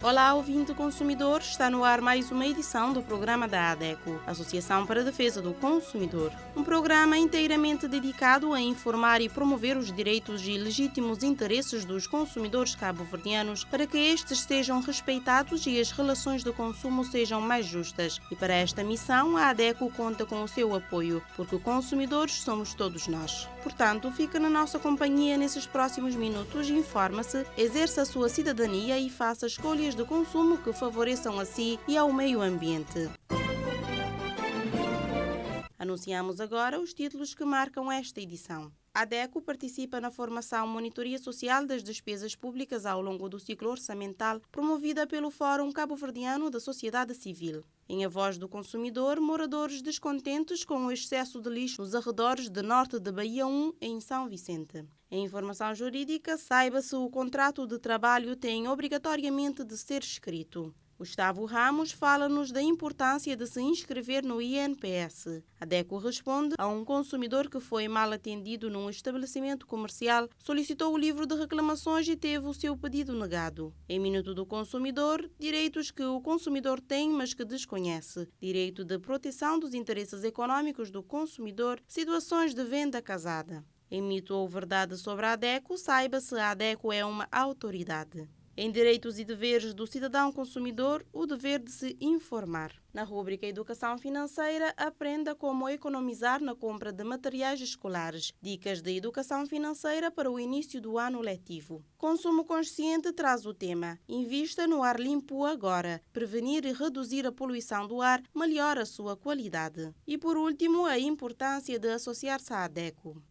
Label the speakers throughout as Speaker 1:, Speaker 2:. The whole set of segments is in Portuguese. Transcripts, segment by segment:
Speaker 1: Olá, ouvinte consumidor, está no ar mais uma edição do programa da ADECO, Associação para a Defesa do Consumidor. Um programa inteiramente dedicado a informar e promover os direitos e legítimos interesses dos consumidores cabo-verdianos para que estes sejam respeitados e as relações de consumo sejam mais justas. E para esta missão, a ADECO conta com o seu apoio, porque consumidores somos todos nós. Portanto, fica na nossa companhia nesses próximos minutos, informa-se, exerça a sua cidadania e faça escolhas de consumo que favoreçam a si e ao meio ambiente. Anunciamos agora os títulos que marcam esta edição. A ADECO participa na formação Monitoria Social das Despesas Públicas ao longo do ciclo orçamental, promovida pelo Fórum Cabo-Verdiano da Sociedade Civil. Em A Voz do Consumidor, moradores descontentes com o excesso de lixo nos arredores de norte de Bahia 1, em São Vicente. Em informação jurídica, saiba-se o contrato de trabalho tem obrigatoriamente de ser escrito. Gustavo Ramos fala-nos da importância de se inscrever no INPS. A ADECO responde a um consumidor que foi mal atendido num estabelecimento comercial, solicitou o livro de reclamações e teve o seu pedido negado. Em Minuto do Consumidor, direitos que o consumidor tem, mas que desconhece. Direito de proteção dos interesses econômicos do consumidor, situações de venda casada. Em Mito ou Verdade sobre a ADECO, saiba-se a ADECO é uma autoridade. Em Direitos e Deveres do Cidadão Consumidor, o dever de se informar. Na rúbrica Educação Financeira, aprenda como economizar na compra de materiais escolares. Dicas de educação financeira para o início do ano letivo. Consumo Consciente traz o tema Invista no ar limpo agora. Prevenir e reduzir a poluição do ar melhora a sua qualidade. E por último, a importância de associar-se à ADECO.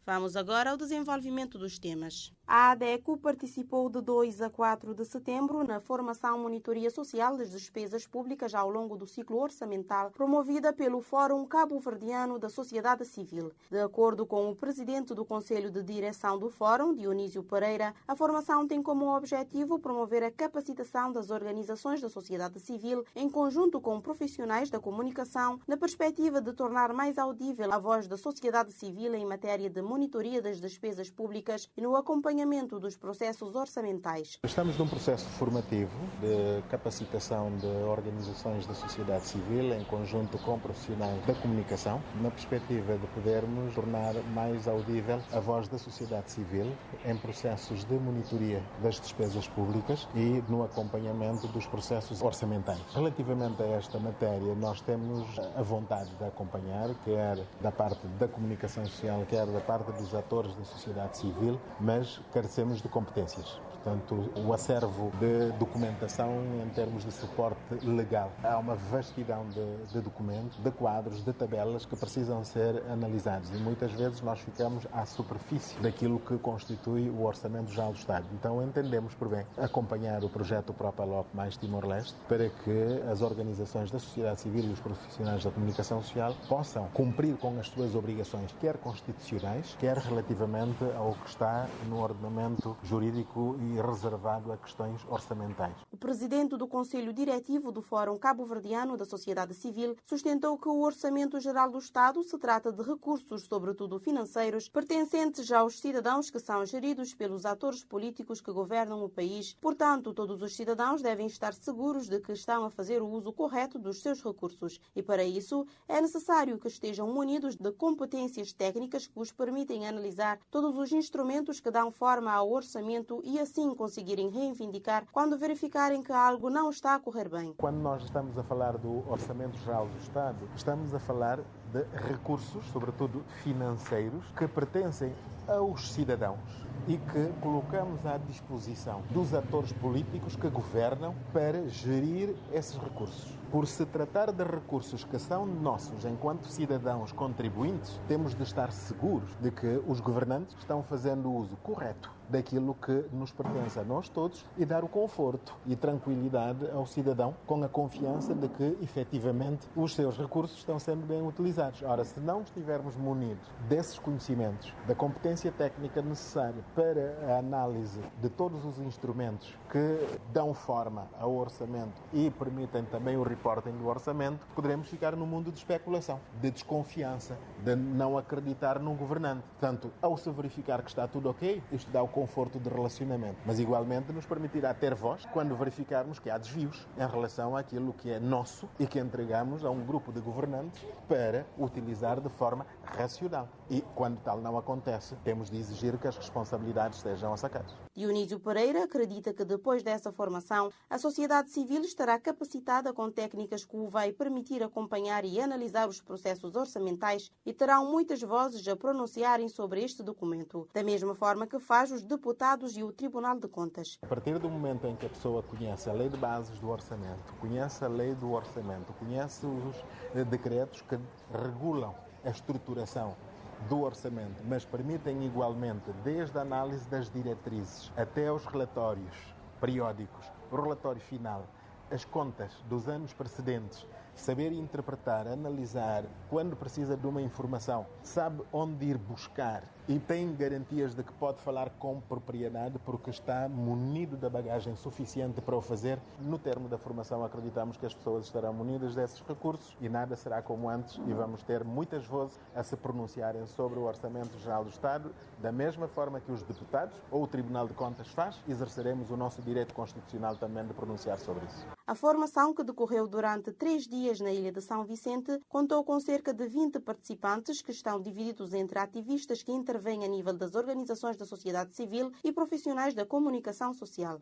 Speaker 1: Vamos agora ao desenvolvimento dos temas. A ADECO participou de 2 a 4 de setembro na formação Monitoria Social das Despesas Públicas ao longo do ciclo orçamental, promovida pelo Fórum Cabo-Verdiano da Sociedade Civil. De acordo com o presidente do Conselho de Direção do Fórum, Dionísio Pereira, a formação tem como objetivo promover a capacitação das organizações da sociedade civil em conjunto com profissionais da comunicação, na perspectiva de tornar mais audível a voz da sociedade civil em matéria de monitoria das despesas públicas e no acompanhamento dos processos orçamentais.
Speaker 2: Estamos num processo formativo de capacitação de organizações da sociedade civil em conjunto com profissionais da comunicação, na perspectiva de podermos tornar mais audível a voz da sociedade civil em processos de monitoria das despesas públicas e no acompanhamento dos processos orçamentais. Relativamente a esta matéria, nós temos a vontade de acompanhar, quer da parte da comunicação social, quer da parte dos atores da sociedade civil, mas carecemos de competências. Portanto, o acervo de documentação em termos de suporte legal. Há uma vastidão de documentos, de quadros, de tabelas que precisam ser analisados e muitas vezes nós ficamos à superfície daquilo que constitui o Orçamento Geral do Estado. Então entendemos por bem acompanhar o projeto Propalop mais Timor-Leste para que as organizações da sociedade civil e os profissionais da comunicação social possam cumprir com as suas obrigações, quer constitucionais, quer relativamente ao que está no ordenamento jurídico e reservado a questões orçamentais.
Speaker 1: O presidente do Conselho Diretivo do Fórum Cabo-Verdiano da Sociedade Civil sustentou que o Orçamento Geral do Estado se trata de recursos, sobretudo financeiros, pertencentes aos cidadãos que são geridos pelos atores políticos que governam o país. Portanto, todos os cidadãos devem estar seguros de que estão a fazer o uso correto dos seus recursos e, para isso, é necessário que estejam munidos de competências técnicas que os permitem analisar todos os instrumentos que dão forma ao orçamento e assim conseguirem reivindicar quando verificarem que algo não está a correr bem.
Speaker 2: Quando nós estamos a falar do Orçamento Geral do Estado, estamos a falar de recursos, sobretudo financeiros, que pertencem aos cidadãos e que colocamos à disposição dos atores políticos que governam para gerir esses recursos. Por se tratar de recursos que são nossos enquanto cidadãos contribuintes, temos de estar seguros de que os governantes estão fazendo o uso correto daquilo que nos pertence a nós todos e dar o conforto e tranquilidade ao cidadão com a confiança de que, efetivamente, os seus recursos estão sendo bem utilizados. responsabilidades. Ora, se não estivermos munidos desses conhecimentos, da competência técnica necessária para a análise de todos os instrumentos que dão forma ao orçamento e permitem também o reporting do orçamento, poderemos ficar num mundo de especulação, de desconfiança, de não acreditar num governante. Portanto, ao se verificar que está tudo ok, isto dá o conforto de relacionamento, mas igualmente nos permitirá ter voz quando verificarmos que há desvios em relação àquilo que é nosso e que entregamos a um grupo de governantes para utilizar de forma racional. E quando tal não acontece, temos de exigir que as responsabilidades sejam assacadas.
Speaker 1: Dionísio Pereira acredita que depois dessa formação, a sociedade civil estará capacitada com técnicas que o vai permitir acompanhar e analisar os processos orçamentais e terão muitas vozes a pronunciarem sobre este documento, da mesma forma que faz os deputados e o Tribunal de Contas.
Speaker 2: A partir do momento em que a pessoa conhece a lei de bases do orçamento, conhece a lei do orçamento, conhece os decretos que regulam a estruturação do orçamento, mas permitem igualmente, desde a análise das diretrizes até aos relatórios periódicos, o relatório final, as contas dos anos precedentes, saber interpretar, analisar, quando precisa de uma informação, sabe onde ir buscar e tem garantias de que pode falar com propriedade porque está munido da bagagem suficiente para o fazer. No termo da formação, acreditamos que as pessoas estarão munidas desses recursos e nada será como antes e vamos ter muitas vozes a se pronunciarem sobre o Orçamento Geral do Estado, da mesma forma que os deputados ou o Tribunal de Contas faz, exerceremos o nosso direito constitucional também de pronunciar sobre isso.
Speaker 1: A formação, que decorreu durante 3 dias na Ilha de São Vicente, contou com cerca de 20 participantes que estão divididos entre ativistas que intervêm a nível das organizações da sociedade civil e profissionais da comunicação social.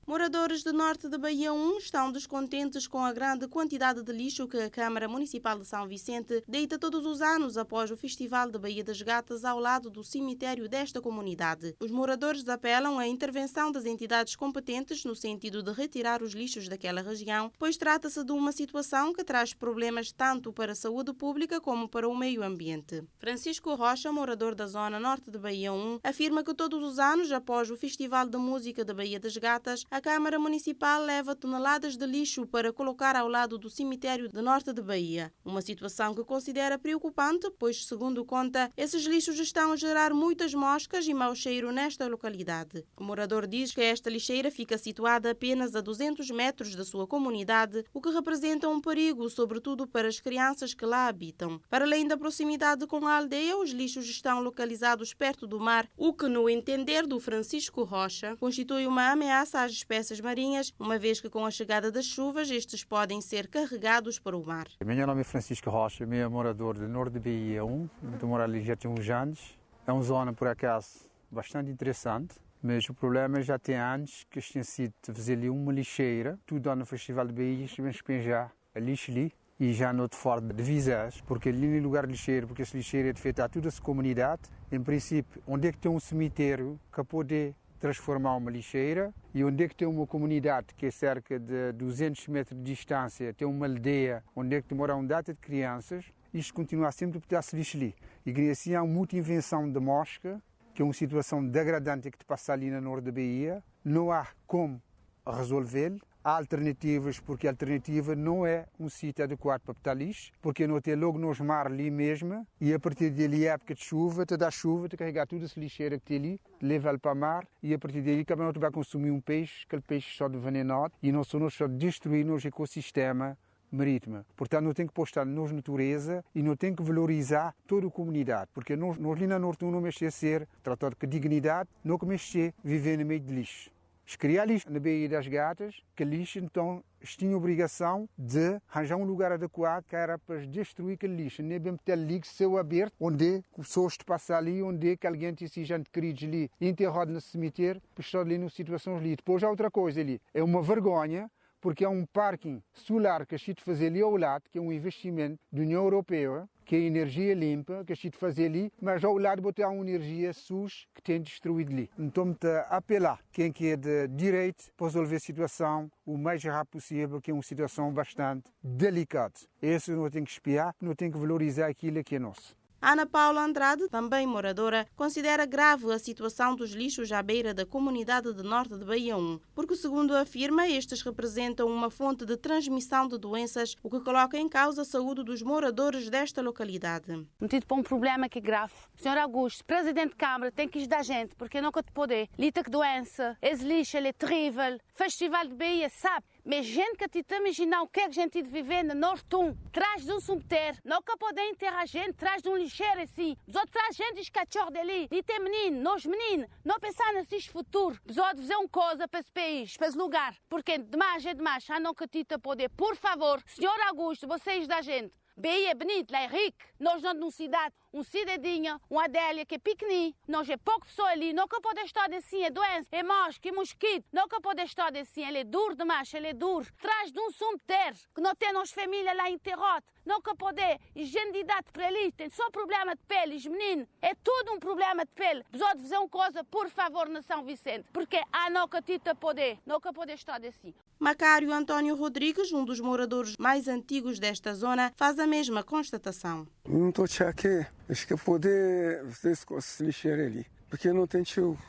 Speaker 1: Moradores do norte de Bahia 1 estão descontentes com a grande quantidade de lixo que a Câmara Municipal de São Vicente deita todos os anos após o Festival de Baía das Gatas ao lado do cemitério desta comunidade. Os moradores apelam à intervenção das entidades competentes no sentido de retirar os lixos daquela região, pois trata-se de uma situação que traz problemas tanto para a saúde pública como para o meio ambiente. Francisco Rocha, morador da zona norte de Bahia 1, afirma que todos os anos, após o Festival de Música de Baía das Gatas, a Câmara Municipal leva toneladas de lixo para colocar ao lado do cemitério de norte de Bahia. Uma situação que considera preocupante, pois, segundo conta, esses lixos estão a gerar muitas moscas e mau cheiro nesta localidade. O morador diz que esta lixeira fica situada apenas a 200 metros da sua comunidade, o que representa um perigo, sobretudo para as crianças que lá habitam. Para além da proximidade com a aldeia, os lixos estão localizados perto do mar, o que, no entender do Francisco Rocha, constitui uma ameaça às espécies marinhas, uma vez que com a chegada das chuvas estes podem ser carregados para o mar.
Speaker 3: Meu nome é Francisco Rocha, eu sou morador do norte de Bahia 1, estou morando ali já tem uns anos. É uma zona, por acaso, bastante interessante, mas o problema já tem anos que tinha sido fazer ali uma lixeira, tudo no Festival de Bahia, estivemos a despejar a lixo ali, e já não fora de visas, porque ali no lugar de lixeira, porque esse lixeira é de feito a toda essa comunidade, em princípio, onde é que tem um cemitério que pode transformar uma lixeira e onde é que tem uma comunidade que é cerca de 200 metros de distância, tem uma aldeia onde é que demora uma data de crianças, isto continua sempre a pedaço de lixo ali. E assim há muita invenção de mosca, que é uma situação degradante que te passa ali na norte da Bahia, não há como resolver. Há alternativas, porque a alternativa não é um sítio adequado para botar lixo, porque não tem logo nos mar ali mesmo, e a partir dali, época de chuva, te dá chuva, te carregar toda essa lixeira que tem ali, leva-lo para o mar, e a partir dali, cada um vai consumir um peixe, aquele peixe só de venenoso, e não só destruir o ecossistema marítimo. Portanto, não tem que postar nos natureza e não tem que valorizar toda a comunidade, porque nós ali na norte não mexer a ser tratado com dignidade, não que mexer viver no meio de lixo. Se criar lixo na Baía das Gatas, que lixo, então, tinha a obrigação de arranjar um lugar adequado que era para destruir aquele lixo. Nem bem ter lixo céu aberto, onde pessoas te passam ali, onde que alguém te gente queridos ali, enterrado no cemitério, para estar ali nas situações ali. Depois há outra coisa ali, é uma vergonha, porque há um parking solar que a gente fazer ali ao lado, que é um investimento da União Europeia, que é energia limpa, que a gente fazer ali, mas ao lado botar uma energia SUS que tem destruído ali. Então, me apelar quem que é de direito para resolver a situação o mais rápido possível, que é uma situação bastante delicada. Isso não tem que espiar, não tem que valorizar aquilo que é nosso.
Speaker 1: Ana Paula Andrade, também moradora, considera grave a situação dos lixos à beira da comunidade de Norte de Bahia 1, porque, segundo afirma, estes representam uma fonte de transmissão de doenças, o que coloca em causa a saúde dos moradores desta localidade.
Speaker 4: Metido para um problema que é grave. Senhor Augusto, presidente de Câmara, tem que ajudar a gente, porque não pode poder. Lita que doença, esse lixo ele é terrível. Festival de Bahia, sabe? Mas gente que te imaginar o que é que a gente de viver no Norte 1, traz de um cemitério, não que poder enterrar a gente, traz de um lixeiro assim. Os outros traz gente dos cachorros dali. E tem menino, nós meninos, não pensar nesse futuro. Os outros fazer uma coisa para esse país, para esse lugar. Porque demais é demais, não que te poder. Por favor, senhor Augusto, vocês da gente. Bahia é bonito, lá é rico. Nós não temos cidade, cidadinha, uma Adélia que é pequenina. Nós é pouca pessoa ali, não que pode estar assim, é doença, é mosca, é mosquito. Não que pode estar assim, ele é duro demais, ele é duro. Traz de um cemitério, que não tem nossa família lá em Terrote. Não que poder, higiene de idade para ali, tem só problema de pele, os meninos. É tudo um problema de pele. Precisam fazer uma coisa, por favor, na São Vicente. Porque não que tita poder, não que poder estar assim.
Speaker 1: Macário António Rodrigues, um dos moradores mais antigos desta zona, faz a mesma constatação.
Speaker 5: Não estou aqui, acho que poder se lixar ali, porque não tem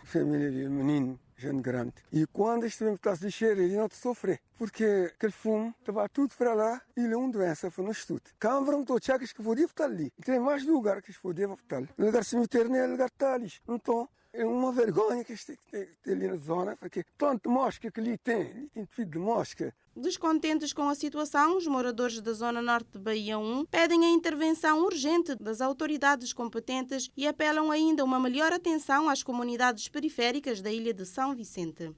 Speaker 5: família ali, menino, gente grande. E quando estivemos a se lixar ali, não te sofrer, porque aquele fumo estava tudo para lá e ele é uma doença, foi no estudo. Câmara, não estou que podia estar ali. Tem mais lugar que podia estar ali. O lugar cemitério não é lugar que está ali. Então, é uma vergonha que tem ali na zona, porque tanto mosca que ali tem filho de mosca.
Speaker 1: Descontentes com a situação, os moradores da Zona Norte de Bahia 1 pedem a intervenção urgente das autoridades competentes e apelam ainda a uma melhor atenção às comunidades periféricas da ilha de São Vicente.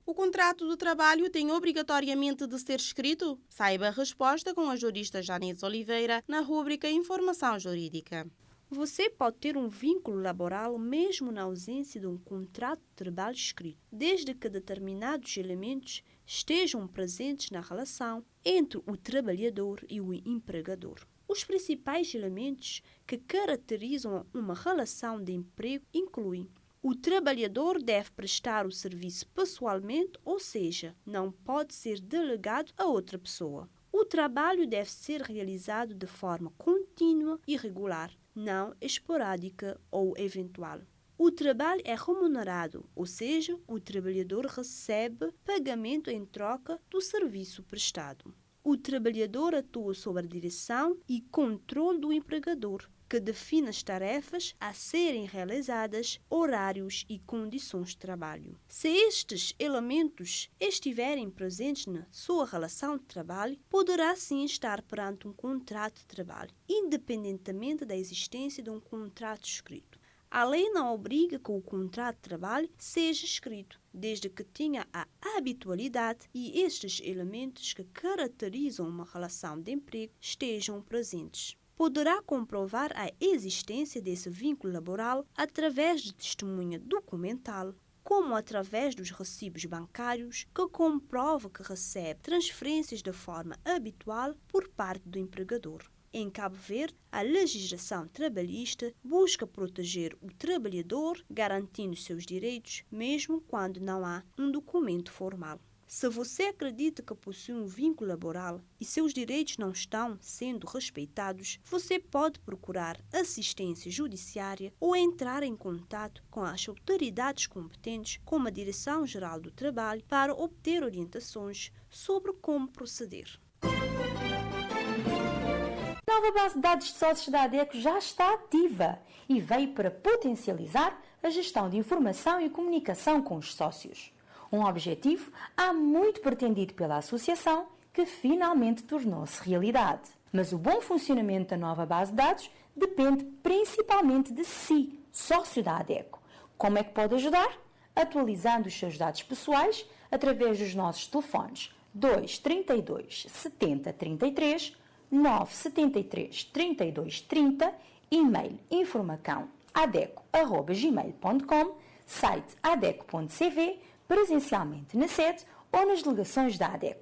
Speaker 1: O contrato de trabalho tem obrigatoriamente de ser escrito? Saiba a resposta com a jurista Janete Oliveira na rúbrica Informação Jurídica.
Speaker 6: Você pode ter um vínculo laboral mesmo na ausência de um contrato de trabalho escrito, desde que determinados elementos estejam presentes na relação entre o trabalhador e o empregador. Os principais elementos que caracterizam uma relação de emprego incluem: o trabalhador deve prestar o serviço pessoalmente, ou seja, não pode ser delegado a outra pessoa. O trabalho deve ser realizado de forma contínua e regular, não esporádica ou eventual. O trabalho é remunerado, ou seja, o trabalhador recebe pagamento em troca do serviço prestado. O trabalhador atua sob a direção e controle do empregador, que define as tarefas a serem realizadas, horários e condições de trabalho. Se estes elementos estiverem presentes na sua relação de trabalho, poderá sim estar perante um contrato de trabalho, independentemente da existência de um contrato escrito. A lei não obriga que o contrato de trabalho seja escrito, desde que tenha a habitualidade e estes elementos que caracterizam uma relação de emprego estejam presentes. Poderá comprovar a existência desse vínculo laboral através de testemunha documental, como através dos recibos bancários que comprova que recebe transferências de forma habitual por parte do empregador. Em Cabo Verde, a legislação trabalhista busca proteger o trabalhador, garantindo seus direitos, mesmo quando não há um documento formal. Se você acredita que possui um vínculo laboral e seus direitos não estão sendo respeitados, você pode procurar assistência judiciária ou entrar em contato com as autoridades competentes, como a Direção-Geral do Trabalho, para obter orientações sobre como proceder.
Speaker 7: A nova base de dados de sócios da ADECO já está ativa e veio para potencializar a gestão de informação e comunicação com os sócios. Um objetivo há muito pretendido pela associação, que finalmente tornou-se realidade. Mas o bom funcionamento da nova base de dados depende principalmente de si, sócio da ADECO. Como é que pode ajudar? Atualizando os seus dados pessoais através dos nossos telefones 232 70 33, 973 32 30, e-mail informacão@adeco@gmail.com, site adeco.cv, presencialmente na sede ou nas delegações da ADECO.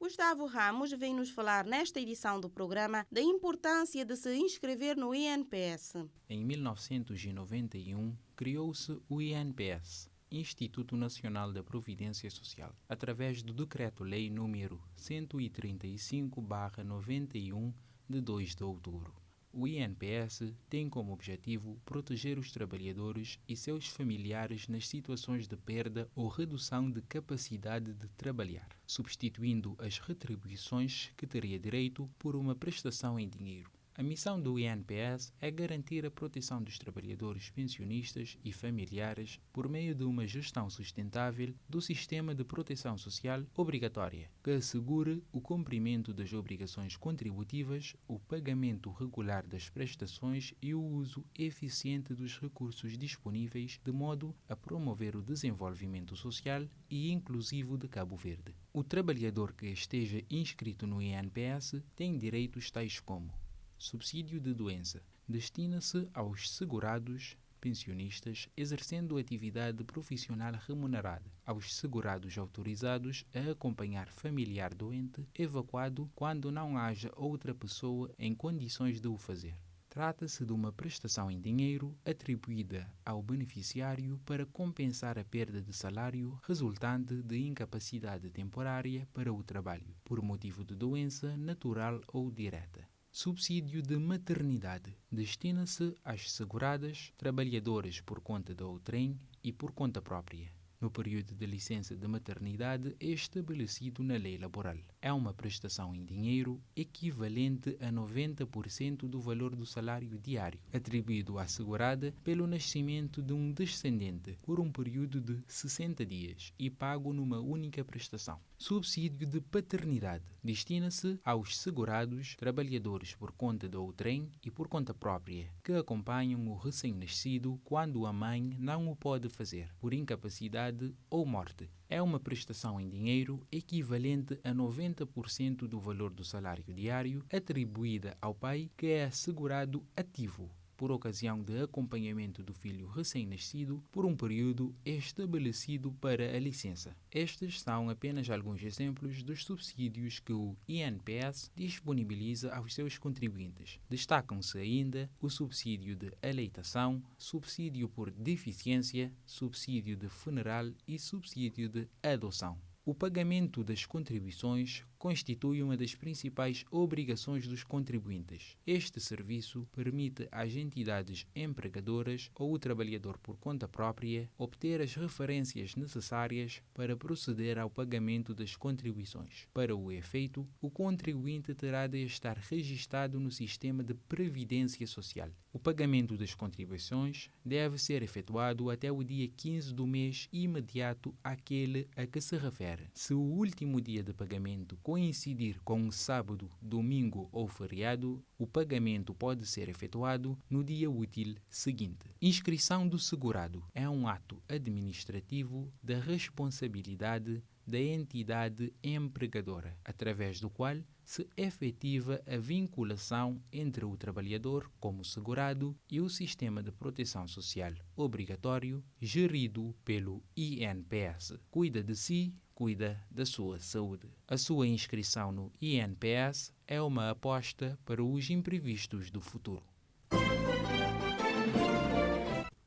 Speaker 1: Gustavo Ramos vem nos falar nesta edição do programa da importância de se inscrever no INPS.
Speaker 8: Em 1991, criou-se o INPS, Instituto Nacional da Previdência Social, através do Decreto-Lei número 135/91 de 2 de outubro. O INPS tem como objetivo proteger os trabalhadores e seus familiares nas situações de perda ou redução de capacidade de trabalhar, substituindo as retribuições que teria direito por uma prestação em dinheiro. A missão do INPS é garantir a proteção dos trabalhadores pensionistas e familiares por meio de uma gestão sustentável do sistema de proteção social obrigatória, que assegure o cumprimento das obrigações contributivas, o pagamento regular das prestações e o uso eficiente dos recursos disponíveis, de modo a promover o desenvolvimento social e inclusivo de Cabo Verde. O trabalhador que esteja inscrito no INPS tem direitos tais como: subsídio de doença. Destina-se aos segurados pensionistas exercendo atividade profissional remunerada, aos segurados autorizados a acompanhar familiar doente evacuado quando não haja outra pessoa em condições de o fazer. Trata-se de uma prestação em dinheiro atribuída ao beneficiário para compensar a perda de salário resultante de incapacidade temporária para o trabalho, por motivo de doença natural ou direta. Subsídio de maternidade. Destina-se às seguradas, trabalhadoras por conta da outrem e por conta própria, no período de licença de maternidade estabelecido na lei laboral. É uma prestação em dinheiro equivalente a 90% do valor do salário diário, atribuído à segurada pelo nascimento de um descendente por um período de 60 dias e pago numa única prestação. Subsídio de paternidade. Destina-se aos segurados, trabalhadores por conta da outrem e por conta própria, que acompanham o recém-nascido quando a mãe não o pode fazer, por incapacidade ou morte. É uma prestação em dinheiro equivalente a 90% do valor do salário diário, atribuída ao pai que é assegurado ativo, por ocasião de acompanhamento do filho recém-nascido por um período estabelecido para a licença. Estes são apenas alguns exemplos dos subsídios que o INPS disponibiliza aos seus contribuintes. Destacam-se ainda o subsídio de aleitação, subsídio por deficiência, subsídio de funeral e subsídio de adoção. O pagamento das contribuições constitui uma das principais obrigações dos contribuintes. Este serviço permite às entidades empregadoras ou o trabalhador por conta própria obter as referências necessárias para proceder ao pagamento das contribuições. Para o efeito, o contribuinte terá de estar registado no sistema de previdência social. O pagamento das contribuições deve ser efetuado até o dia 15 do mês imediato àquele a que se refere. Se o último dia de pagamento coincidir com um sábado, domingo ou feriado, o pagamento pode ser efetuado no dia útil seguinte. Inscrição do segurado é um ato administrativo da responsabilidade da entidade empregadora, através do qual se efetiva a vinculação entre o trabalhador como segurado e o sistema de proteção social obrigatório gerido pelo INPS. Cuida de si, cuida da sua saúde. A sua inscrição no INPS é uma aposta para os imprevistos do futuro.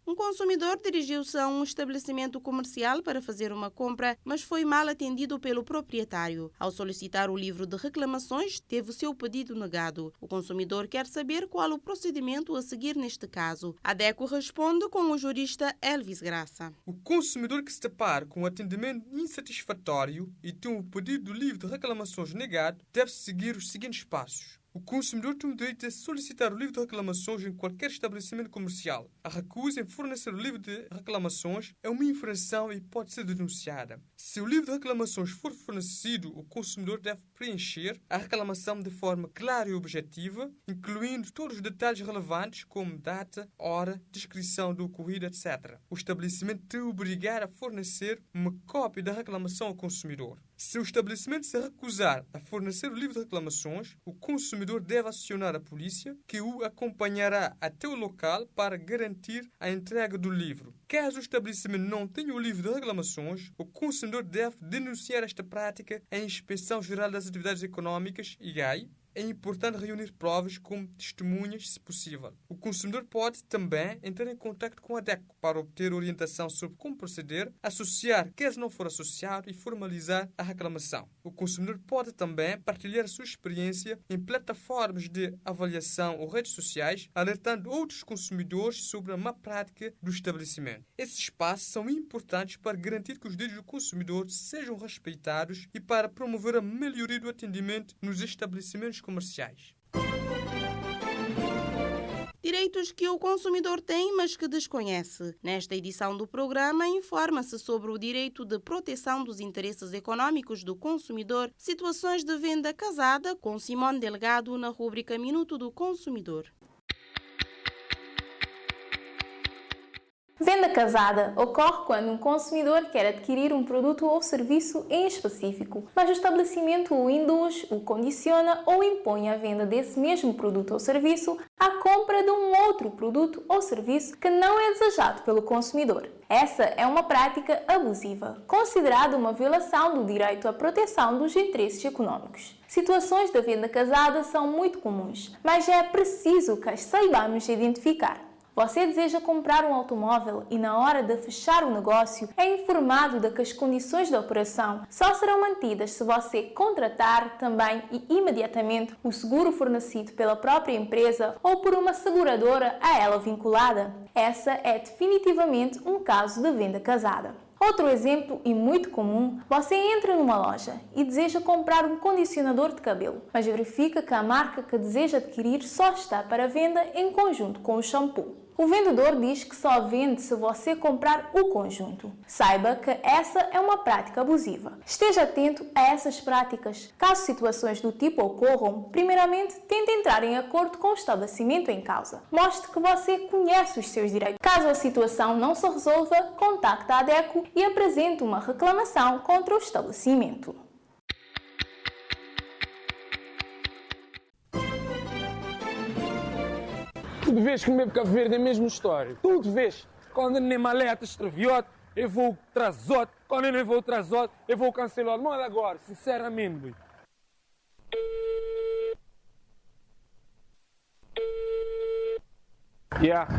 Speaker 1: Um consumidor dirigiu-se a um estabelecimento comercial para fazer uma compra, mas foi mal atendido pelo proprietário. Ao solicitar o livro de reclamações, teve o seu pedido negado. O consumidor quer saber qual o procedimento a seguir neste caso. A DECO responde com o jurista Elvis Graça.
Speaker 9: O consumidor que se depara com um atendimento insatisfatório e tem o pedido do livro de reclamações negado deve seguir os seguintes passos. O consumidor tem o direito de solicitar o livro de reclamações em qualquer estabelecimento comercial. A recusa em fornecer o livro de reclamações é uma infração e pode ser denunciada. Se o livro de reclamações for fornecido, o consumidor deve preencher a reclamação de forma clara e objetiva, incluindo todos os detalhes relevantes, como data, hora, descrição do ocorrido, etc. O estabelecimento tem de obrigar a fornecer uma cópia da reclamação ao consumidor. Se o estabelecimento se recusar a fornecer o livro de reclamações, o consumidor deve acionar a polícia, que o acompanhará até o local para garantir a entrega do livro. Caso o estabelecimento não tenha o livro de reclamações, o consumidor deve denunciar esta prática à Inspeção Geral das Atividades Económicas, IGAI, é importante reunir provas como testemunhas, se possível. O consumidor pode também entrar em contato com a DECO para obter orientação sobre como proceder, associar, caso não for associado, e formalizar a reclamação. O consumidor pode também partilhar a sua experiência em plataformas de avaliação ou redes sociais, alertando outros consumidores sobre a má prática do estabelecimento. Esses espaços são importantes para garantir que os direitos do consumidor sejam respeitados e para promover a melhoria do atendimento nos estabelecimentos comerciais.
Speaker 1: Direitos que o consumidor tem, mas que desconhece. Nesta edição do programa, informa-se sobre o direito de proteção dos interesses econômicos do consumidor, situações de venda casada, com Simone Delgado na rúbrica Minuto do Consumidor.
Speaker 10: Venda casada ocorre quando um consumidor quer adquirir um produto ou serviço em específico, mas o estabelecimento o induz, o condiciona ou impõe a venda desse mesmo produto ou serviço à compra de um outro produto ou serviço que não é desejado pelo consumidor. Essa é uma prática abusiva, considerada uma violação do direito à proteção dos interesses econômicos. Situações da venda casada são muito comuns, mas é preciso que as saibamos identificar. Você deseja comprar um automóvel e na hora de fechar o negócio é informado de que as condições da operação só serão mantidas se você contratar também e imediatamente o seguro fornecido pela própria empresa ou por uma seguradora a ela vinculada. Essa é definitivamente um caso de venda casada. Outro exemplo e muito comum, você entra numa loja e deseja comprar um condicionador de cabelo, mas verifica que a marca que deseja adquirir só está para venda em conjunto com o shampoo. O vendedor diz que só vende se você comprar o conjunto. Saiba que essa é uma prática abusiva. Esteja atento a essas práticas. Caso situações do tipo ocorram, primeiramente tente entrar em acordo com o estabelecimento em causa. Mostre que você conhece os seus direitos. Caso a situação não se resolva, contacte a DECO e apresente uma reclamação contra o estabelecimento.
Speaker 11: Tudo vês que o meu Cabo Verde é a mesma história. Tudo vês. Quando eu nem maleta extraviote, eu vou trazote. Quando eu não vou trazote, eu vou cancelar. Não é agora, sinceramente. Boy. Yeah.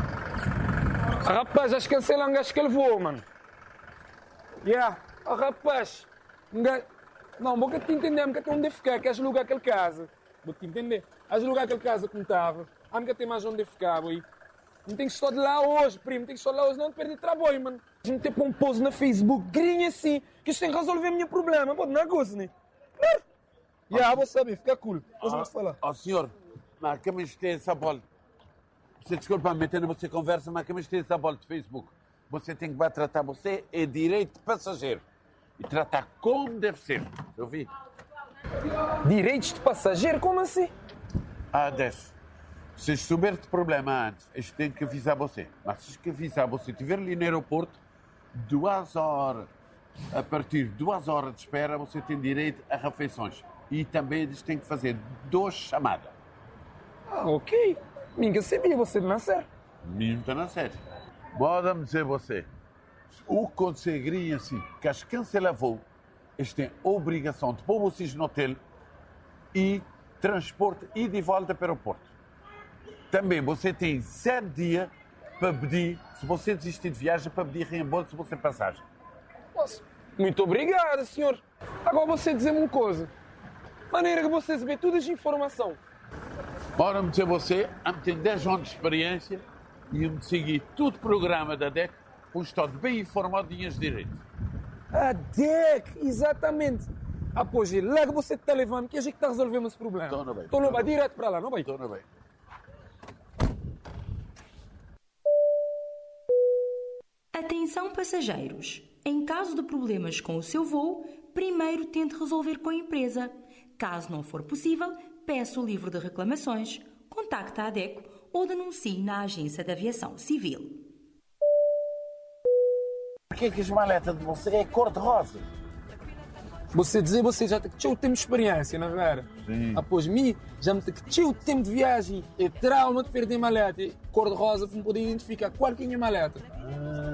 Speaker 11: Rapaz, acho que cancelam gajo que ele voa, mano. Yeah. Rapaz. Não, vou que te entender, porque tu onde ficar, queres alugar aquele casa. Vou te entender. Vais alugar aquele casa como estava. A nunca tem mais onde ficar, boy. Não tem que estar de lá hoje, primo. Tem que estar de lá hoje, não te perder trabalho, mano. A gente tem que pôr um post no Facebook, grinha assim, que isto tem que resolver o meu problema. Pô, não é gosto, né? Já, vou saber, fica cool. Hoje vamos falar.
Speaker 12: Ó, senhor, mas que me tem essa bola? Você desculpa me meter na você conversa, mas que me tem essa bola de Facebook? Você tem que tratar você é direito de passageiro. E tratar como deve ser. Eu vi.
Speaker 11: Direitos de passageiro? Como assim?
Speaker 12: Desce. Se souber de problema antes, eles têm que avisar você. Mas se que avisar você, estiver ali no aeroporto, 2 horas, a partir de 2 horas de espera, você tem direito a refeições. E também eles têm que fazer 2 chamadas.
Speaker 11: Ok. Ninguém sabia você de nascer.
Speaker 12: Ninguém está na série. Pode-me dizer você, o conseguiria assim, que as cancela voo, eles têm a obrigação de pôr vocês no hotel e transporte e de volta para o aeroporto. Também você tem 7 dias para pedir, se você desistir de viagem, para pedir reembolso se você passagem.
Speaker 11: Muito obrigado, senhor. Agora você dizer-me uma coisa. Maneira que você receber toda essa informação.
Speaker 12: Bora me dizer você, eu tenho 10 anos de experiência e eu me segui todo o programa da DEC, com o Estado bem informado de minhas direitos.
Speaker 11: A DEC, exatamente. Pois é, lá que você está levando, que a gente está resolvendo esse problema. Estou no bem, direto para lá, não vai?
Speaker 12: Estou no bem.
Speaker 7: Atenção passageiros! Em caso de problemas com o seu voo, primeiro tente resolver com a empresa. Caso não for possível, peça o livro de reclamações, contacte a ADECO ou denuncie na Agência de Aviação Civil.
Speaker 12: Por que as maletas de você é cor-de-rosa?
Speaker 11: Você dizer, você já tem o tempo de experiência, não é?
Speaker 12: Sim.
Speaker 11: Após mim, já me tem o tempo de viagem. É trauma de perder maleta. Cor-de-rosa para poder identificar qual que é a minha maleta.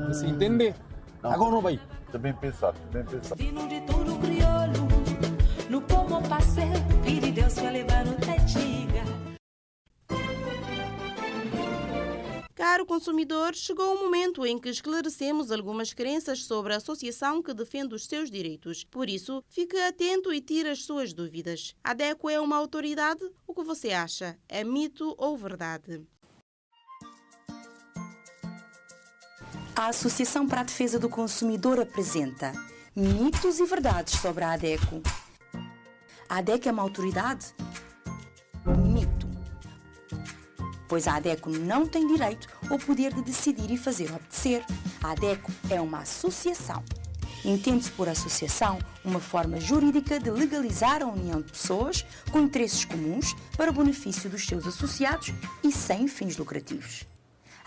Speaker 11: Você entender?
Speaker 12: Não.
Speaker 11: Agora não vai.
Speaker 12: Está bem pensado, está bem pensado.
Speaker 13: No como pasé, Deus vai levar no tetiga.
Speaker 1: Caro consumidor, chegou o momento em que esclarecemos algumas crenças sobre a associação que defende os seus direitos. Por isso, fique atento e tire as suas dúvidas. A ADECO é uma autoridade? O que você acha? É mito ou verdade?
Speaker 7: A Associação para a Defesa do Consumidor apresenta mitos e verdades sobre a ADECO. A ADECO é uma autoridade? Mito. Pois a ADECO não tem direito ou poder de decidir e fazer obedecer. A ADECO é uma associação. Entende-se por associação uma forma jurídica de legalizar a união de pessoas com interesses comuns para o benefício dos seus associados e sem fins lucrativos.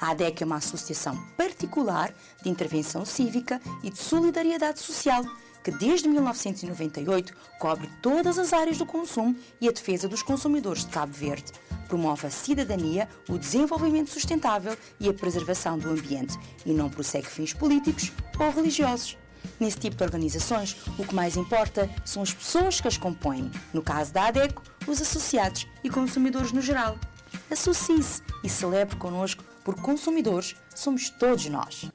Speaker 7: A ADECO é uma associação particular de intervenção cívica e de solidariedade social que desde 1998 cobre todas as áreas do consumo e a defesa dos consumidores de Cabo Verde. Promove a cidadania, o desenvolvimento sustentável e a preservação do ambiente e não prossegue fins políticos ou religiosos. Nesse tipo de organizações, o que mais importa são as pessoas que as compõem. No caso da ADECO, os associados e consumidores no geral. Associe-se e celebre connosco, porque consumidores somos todos nós.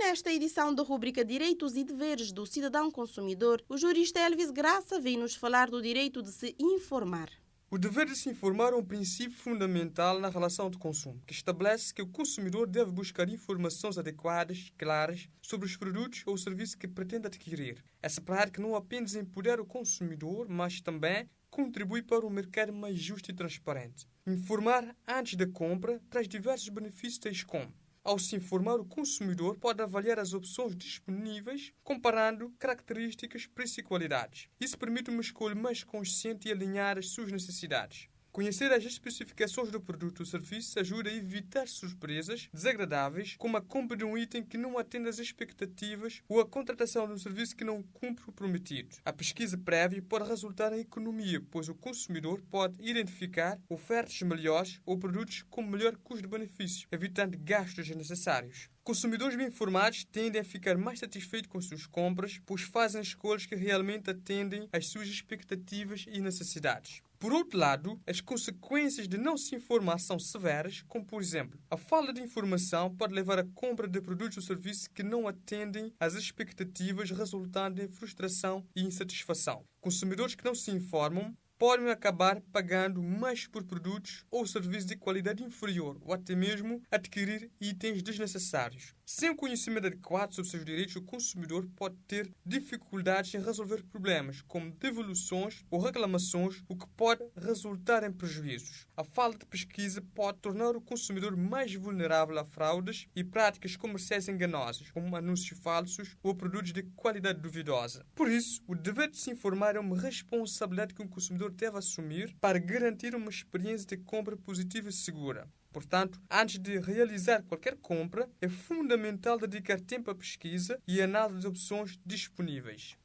Speaker 1: Nesta edição da rubrica Direitos e Deveres do Cidadão Consumidor, o jurista Elvis Graça vem-nos falar do direito de se informar.
Speaker 9: O dever de se informar é um princípio fundamental na relação de consumo, que estabelece que o consumidor deve buscar informações adequadas, claras, sobre os produtos ou serviços que pretende adquirir. Essa prática não apenas empodera o consumidor, mas também contribui para um mercado mais justo e transparente. Informar antes da compra traz diversos benefícios, tais como: ao se informar, o consumidor pode avaliar as opções disponíveis, comparando características, preço e qualidades. Isso permite uma escolha mais consciente e alinhar as suas necessidades. Conhecer as especificações do produto ou serviço ajuda a evitar surpresas desagradáveis, como a compra de um item que não atende às expectativas ou a contratação de um serviço que não cumpre o prometido. A pesquisa prévia pode resultar em economia, pois o consumidor pode identificar ofertas melhores ou produtos com melhor custo-benefício, evitando gastos desnecessários. Consumidores bem informados tendem a ficar mais satisfeitos com suas compras, pois fazem escolhas que realmente atendem às suas expectativas e necessidades. Por outro lado, as consequências de não se informar são severas, como, por exemplo, a falta de informação pode levar à compra de produtos ou serviços que não atendem às expectativas, resultando em frustração e insatisfação. Consumidores que não se informam podem acabar pagando mais por produtos ou serviços de qualidade inferior ou até mesmo adquirir itens desnecessários. Sem o conhecimento adequado sobre seus direitos, o consumidor pode ter dificuldades em resolver problemas, como devoluções ou reclamações, o que pode resultar em prejuízos. A falta de pesquisa pode tornar o consumidor mais vulnerável a fraudes e práticas comerciais enganosas, como anúncios falsos ou produtos de qualidade duvidosa. Por isso, o dever de se informar é uma responsabilidade que o consumidor deve assumir para garantir uma experiência de compra positiva e segura. Portanto, antes de realizar qualquer compra, é fundamental dedicar tempo à pesquisa e análise de opções disponíveis.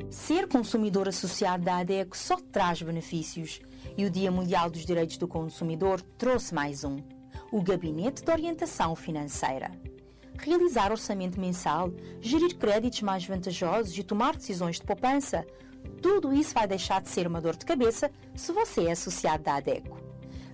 Speaker 7: Ser consumidor associado da ADECO só traz benefícios. E o Dia Mundial dos Direitos do Consumidor trouxe mais um: o Gabinete de Orientação Financeira. Realizar orçamento mensal, gerir créditos mais vantajosos e tomar decisões de poupança. Tudo isso vai deixar de ser uma dor de cabeça se você é associado da ADECO.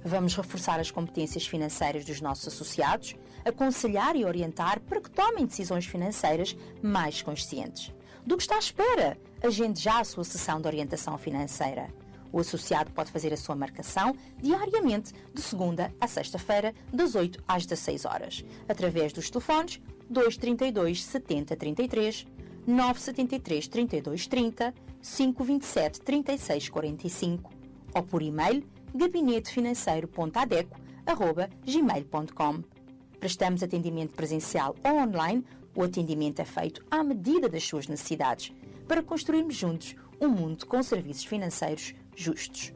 Speaker 7: Vamos reforçar as competências financeiras dos nossos associados, aconselhar e orientar para que tomem decisões financeiras mais conscientes. Do que está à espera? Agende já a sua sessão de orientação financeira. O associado pode fazer a sua marcação diariamente, de segunda a sexta-feira, das 8 às 16 horas, através dos telefones 232 70 33, 973 32 30, 527 36 45 ou por e-mail gabinetefinanceiro.adeco@gmail.com. Prestamos atendimento presencial ou online. O atendimento é feito à medida das suas necessidades, para construirmos juntos um mundo com serviços financeiros justos.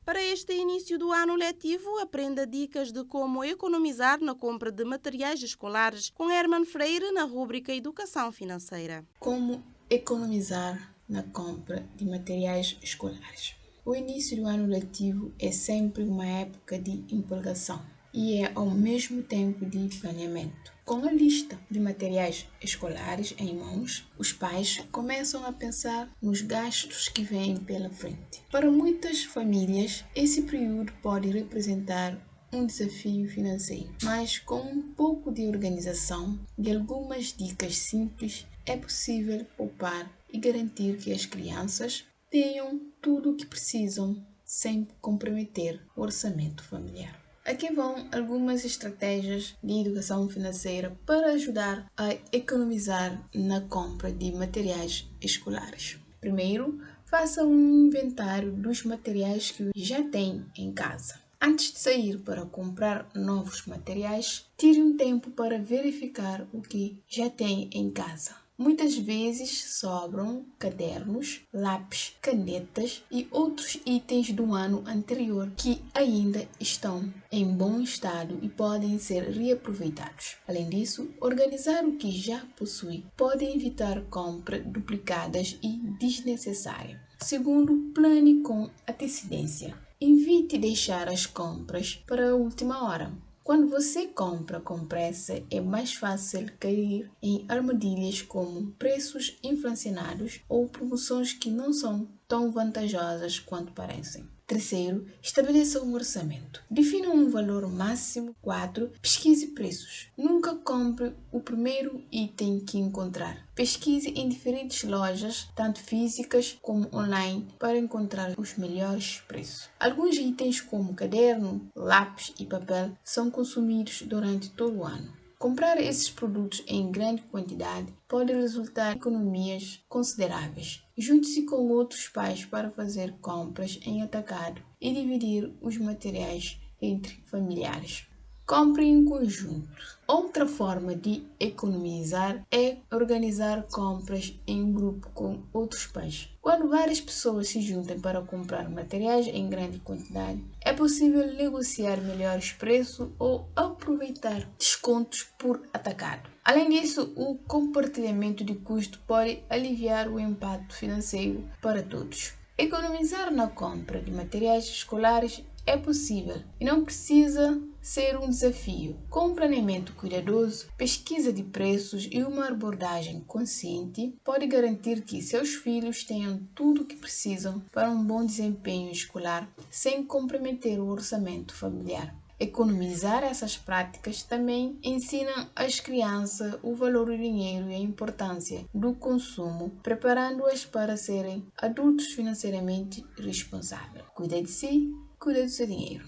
Speaker 1: Para este início do ano letivo, aprenda dicas de como economizar na compra de materiais escolares com Herman Freire na rúbrica Educação Financeira.
Speaker 14: Como economizar na compra de materiais escolares? O início do ano letivo é sempre uma época de empolgação e é ao mesmo tempo de planeamento. Com a lista de materiais escolares em mãos, os pais começam a pensar nos gastos que vêm pela frente. Para muitas famílias, esse período pode representar um desafio financeiro, mas com um pouco de organização e algumas dicas simples, é possível poupar e garantir que as crianças tenham tudo o que precisam sem comprometer o orçamento familiar. Aqui vão algumas estratégias de educação financeira para ajudar a economizar na compra de materiais escolares. Primeiro, faça um inventário dos materiais que já tem em casa. Antes de sair para comprar novos materiais, tire um tempo para verificar o que já tem em casa. Muitas vezes sobram cadernos, lápis, canetas e outros itens do ano anterior que ainda estão em bom estado e podem ser reaproveitados. Além disso, organizar o que já possui pode evitar compras duplicadas e desnecessárias. Segundo, plane com antecedência. Evite deixar as compras para a última hora. Quando você compra com pressa, é mais fácil cair em armadilhas como preços inflacionados ou promoções que não são tão vantajosas quanto parecem. Terceiro, estabeleça um orçamento. Defina um valor máximo. 4. Pesquise preços. Nunca compre o primeiro item que encontrar. Pesquise em diferentes lojas, tanto físicas como online, para encontrar os melhores preços. Alguns itens como caderno, lápis e papel são consumidos durante todo o ano. Comprar esses produtos em grande quantidade pode resultar em economias consideráveis. Junte-se com outros pais para fazer compras em atacado e dividir os materiais entre familiares. Compre em conjunto. Outra forma de economizar é organizar compras em grupo com outros pais. Quando várias pessoas se juntam para comprar materiais em grande quantidade, é possível negociar melhores preços ou aproveitar descontos por atacado. Além disso, o compartilhamento de custo pode aliviar o impacto financeiro para todos. Economizar na compra de materiais escolares é possível e não precisa ser um desafio. Com um planeamento cuidadoso, pesquisa de preços e uma abordagem consciente, pode garantir que seus filhos tenham tudo o que precisam para um bom desempenho escolar sem comprometer o orçamento familiar. Economizar essas práticas também ensina às crianças o valor do dinheiro e a importância do consumo, preparando-as para serem adultos financeiramente responsáveis. Cuide de si, cuide do seu dinheiro.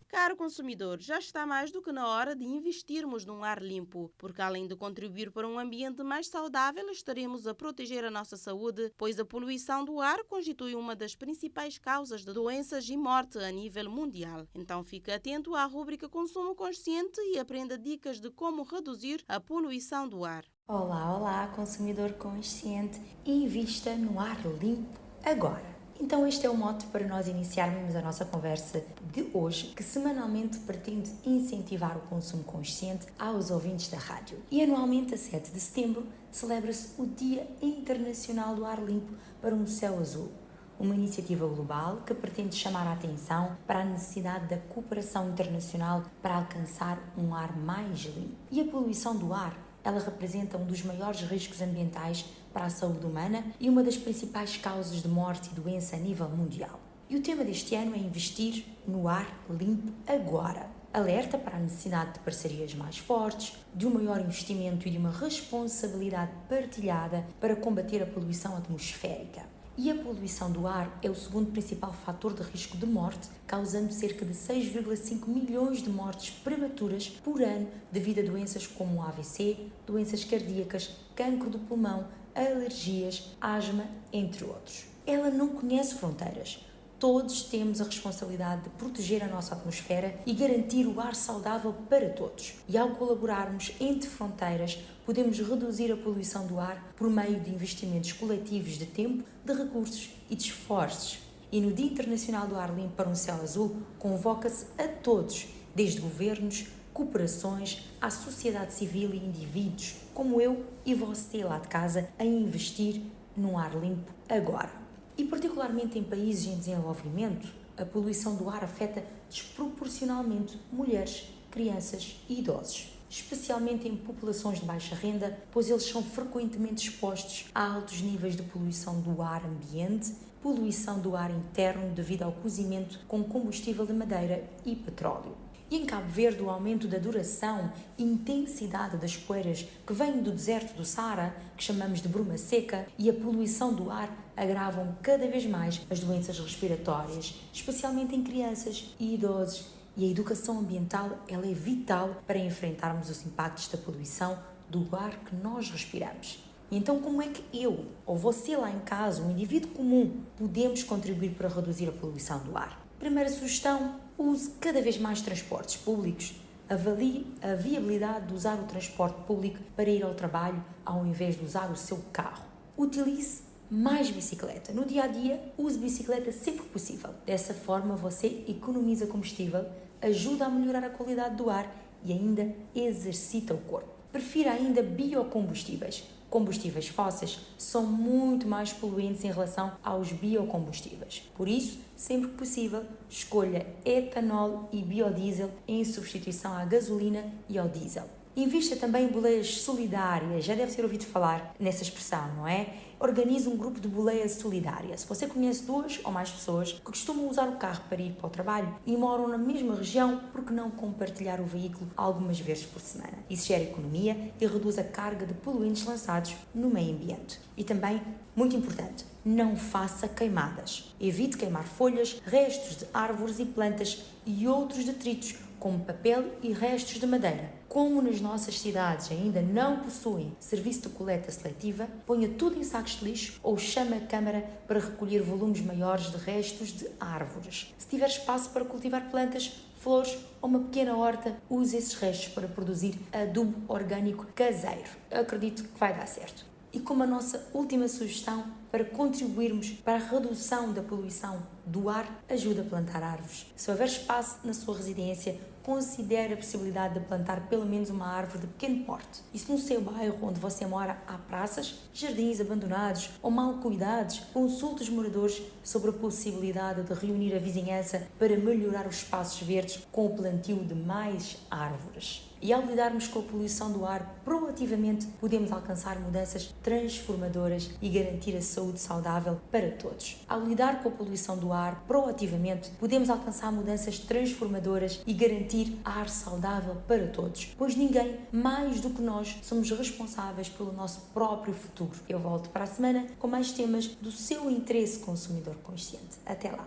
Speaker 1: Caro consumidor, já está mais do que na hora de investirmos num ar limpo, porque além de contribuir para um ambiente mais saudável, estaremos a proteger a nossa saúde, pois a poluição do ar constitui uma das principais causas de doenças e morte a nível mundial. Então fique atento à rúbrica Consumo Consciente e aprenda dicas de como reduzir a poluição do ar.
Speaker 7: Olá, olá, consumidor consciente, invista no ar limpo agora. Então este é o mote para nós iniciarmos a nossa conversa de hoje, que semanalmente pretende incentivar o consumo consciente aos ouvintes da rádio. E anualmente, a 7 de setembro, celebra-se o Dia Internacional do Ar Limpo para um Céu Azul, uma iniciativa global que pretende chamar a atenção para a necessidade da cooperação internacional para alcançar um ar mais limpo. E a poluição do ar, ela representa um dos maiores riscos ambientais para a saúde humana e uma das principais causas de morte e doença a nível mundial. E o tema deste ano é investir no ar limpo agora. Alerta para a necessidade de parcerias mais fortes, de um maior investimento e de uma responsabilidade partilhada para combater a poluição atmosférica. E a poluição do ar é o segundo principal fator de risco de morte, causando cerca de 6,5 milhões de mortes prematuras por ano devido a doenças como o AVC, doenças cardíacas, cancro do pulmão, alergias, asma, entre outros. Ela não conhece fronteiras. Todos temos a responsabilidade de proteger a nossa atmosfera e garantir o ar saudável para todos. E ao colaborarmos entre fronteiras, podemos reduzir a poluição do ar por meio de investimentos coletivos de tempo, de recursos e de esforços. E no Dia Internacional do Ar Limpo para um Céu Azul, convoca-se a todos, desde governos, corporações, à sociedade civil e indivíduos, como eu e você lá de casa, a investir num ar limpo agora. E particularmente em países em desenvolvimento, a poluição do ar afeta desproporcionalmente mulheres, crianças e idosos, especialmente em populações de baixa renda, pois eles são frequentemente expostos a altos níveis de poluição do ar ambiente, poluição do ar interno devido ao cozimento com combustível de madeira e petróleo. E em Cabo Verde, o aumento da duração e intensidade das poeiras que vêm do deserto do Saara, que chamamos de bruma seca, e a poluição do ar agravam cada vez mais as doenças respiratórias, especialmente em crianças e idosos. E a educação ambiental ela é vital para enfrentarmos os impactos da poluição do ar que nós respiramos. E então, como é que eu, ou você lá em casa, um indivíduo comum, podemos contribuir para reduzir a poluição do ar? Primeira sugestão, use cada vez mais transportes públicos. Avalie a viabilidade de usar o transporte público para ir ao trabalho ao invés de usar o seu carro. Utilize mais bicicleta. No dia a dia, use bicicleta sempre que possível. Dessa forma, você economiza combustível, ajuda a melhorar a qualidade do ar e ainda exercita o corpo. Prefira ainda biocombustíveis. Combustíveis fósseis são muito mais poluentes em relação aos biocombustíveis. Por isso, sempre que possível, escolha etanol e biodiesel em substituição à gasolina e ao diesel. Invista também em boleias solidárias, já deve ter ouvido falar nessa expressão, não é? Organize um grupo de boleia solidária. Se você conhece 2 ou mais pessoas que costumam usar o carro para ir para o trabalho e moram na mesma região, por que não compartilhar o veículo algumas vezes por semana? Isso gera economia e reduz a carga de poluentes lançados no meio ambiente. E também, muito importante, não faça queimadas. Evite queimar folhas, restos de árvores e plantas e outros detritos, como papel e restos de madeira. Como nas nossas cidades ainda não possuem serviço de coleta seletiva, ponha tudo em sacos de lixo ou chame a Câmara para recolher volumes maiores de restos de árvores. Se tiver espaço para cultivar plantas, flores ou uma pequena horta, use esses restos para produzir adubo orgânico caseiro. Acredito que vai dar certo. E como a nossa última sugestão, para contribuirmos para a redução da poluição do ar, ajude a plantar árvores. Se houver espaço na sua residência, considere a possibilidade de plantar pelo menos uma árvore de pequeno porte. E se no seu bairro onde você mora há praças, jardins abandonados ou mal cuidados, consulte os moradores sobre a possibilidade de reunir a vizinhança para melhorar os espaços verdes com o plantio de mais árvores. E ao lidarmos com a poluição do ar proativamente, podemos alcançar mudanças transformadoras e garantir a saúde saudável para todos. Ao lidar com a poluição do ar proativamente, podemos alcançar mudanças transformadoras e garantir ar saudável para todos, pois ninguém, mais do que nós, somos responsáveis pelo nosso próprio futuro. Eu volto para a semana com mais temas do seu interesse consumidor consciente. Até lá!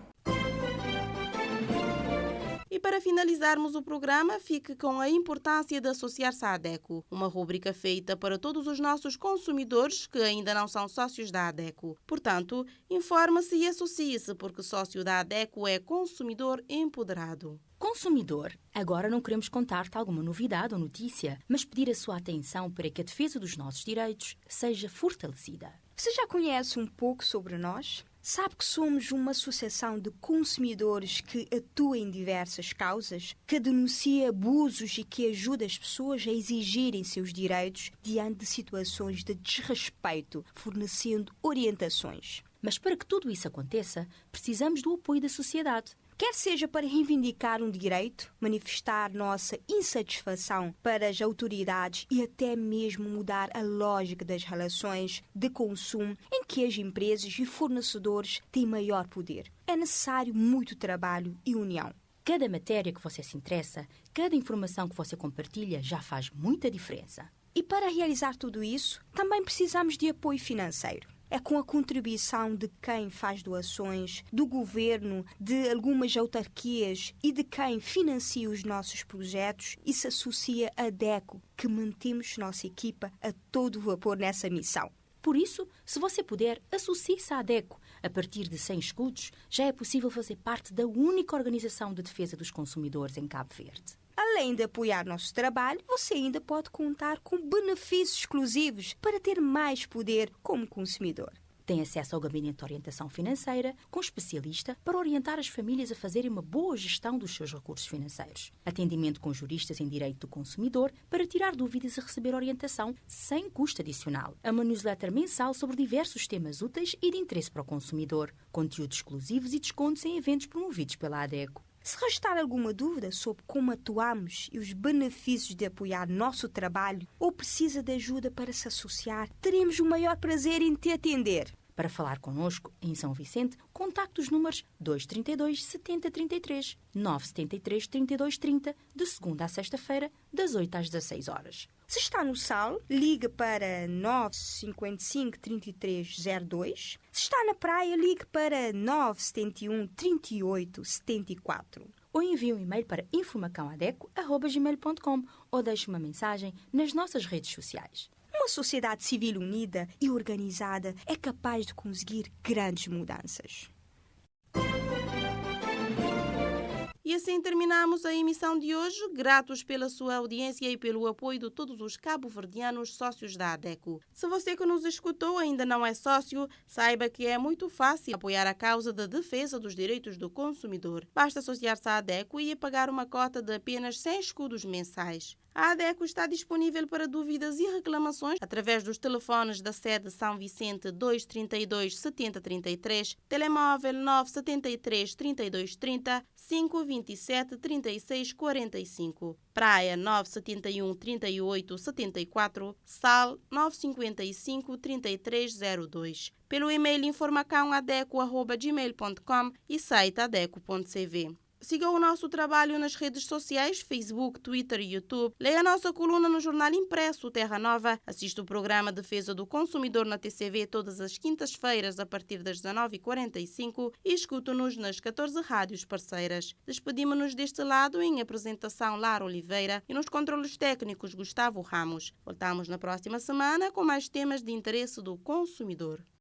Speaker 1: E para finalizarmos o programa, fique com a importância de associar-se à ADECO, uma rúbrica feita para todos os nossos consumidores que ainda não são sócios da ADECO. Portanto, informe-se e associe-se, porque sócio da ADECO é consumidor empoderado.
Speaker 7: Consumidor, agora não queremos contar-te alguma novidade ou notícia, mas pedir a sua atenção para que a defesa dos nossos direitos seja fortalecida.
Speaker 15: Você já conhece um pouco sobre nós? Sabe que somos uma associação de consumidores que atua em diversas causas, que denuncia abusos e que ajuda as pessoas a exigirem seus direitos diante de situações de desrespeito, fornecendo orientações.
Speaker 7: Mas para que tudo isso aconteça, precisamos do apoio da sociedade.
Speaker 15: Quer seja para reivindicar um direito, manifestar nossa insatisfação para as autoridades e até mesmo mudar a lógica das relações de consumo em que as empresas e fornecedores têm maior poder. É necessário muito trabalho e união.
Speaker 7: Cada matéria que você se interessa, cada informação que você compartilha já faz muita diferença.
Speaker 15: E para realizar tudo isso, também precisamos de apoio financeiro. É com a contribuição de quem faz doações, do governo, de algumas autarquias e de quem financia os nossos projetos e se associa à ADECO que mantemos nossa equipa a todo vapor nessa missão.
Speaker 7: Por isso, se você puder, associe-se à ADECO. A partir de 100 escudos, já é possível fazer parte da única organização de defesa dos consumidores em Cabo Verde.
Speaker 15: Além de apoiar nosso trabalho, você ainda pode contar com benefícios exclusivos para ter mais poder como consumidor.
Speaker 7: Tem acesso ao gabinete de orientação financeira, com especialista para orientar as famílias a fazerem uma boa gestão dos seus recursos financeiros. Atendimento com juristas em direito do consumidor para tirar dúvidas e receber orientação sem custo adicional. Uma newsletter mensal sobre diversos temas úteis e de interesse para o consumidor. Conteúdos exclusivos e descontos em eventos promovidos pela ADECO.
Speaker 15: Se restar alguma dúvida sobre como atuamos e os benefícios de apoiar nosso trabalho ou precisa de ajuda para se associar, teremos o maior prazer em te atender.
Speaker 7: Para falar connosco em São Vicente, contacte os números 232 70 33, 973 32 30, de segunda a sexta-feira, das 8 às 16 horas.
Speaker 15: Se está no Sal, ligue para 955 33 02. Se está na praia, ligue para 971 38 74.
Speaker 7: Ou envie um e-mail para informacãoadeco@gmail.com ou deixe uma mensagem nas nossas redes sociais.
Speaker 15: Uma sociedade civil unida e organizada é capaz de conseguir grandes mudanças.
Speaker 1: E assim terminamos a emissão de hoje, gratos pela sua audiência e pelo apoio de todos os cabo-verdianos sócios da ADECO. Se você que nos escutou ainda não é sócio, saiba que é muito fácil apoiar a causa da defesa dos direitos do consumidor. Basta associar-se à ADECO e pagar uma cota de apenas 100 escudos mensais. A ADECO está disponível para dúvidas e reclamações através dos telefones da sede São Vicente 232 7033, telemóvel 973 32 30, 527 36 45, Praia 971 38 74, Sal 955 3302. Pelo e-mail informacãoadeco@gmail.com e site adeco.cv. Siga o nosso trabalho nas redes sociais, Facebook, Twitter e YouTube. Leia a nossa coluna no jornal impresso Terra Nova. Assista o programa Defesa do Consumidor na TCV todas as quintas-feiras a partir das 19h45 e escute-nos nas 14 rádios parceiras. Despedimos-nos deste lado em apresentação Lara Oliveira e nos controlos técnicos Gustavo Ramos. Voltamos na próxima semana com mais temas de interesse do consumidor.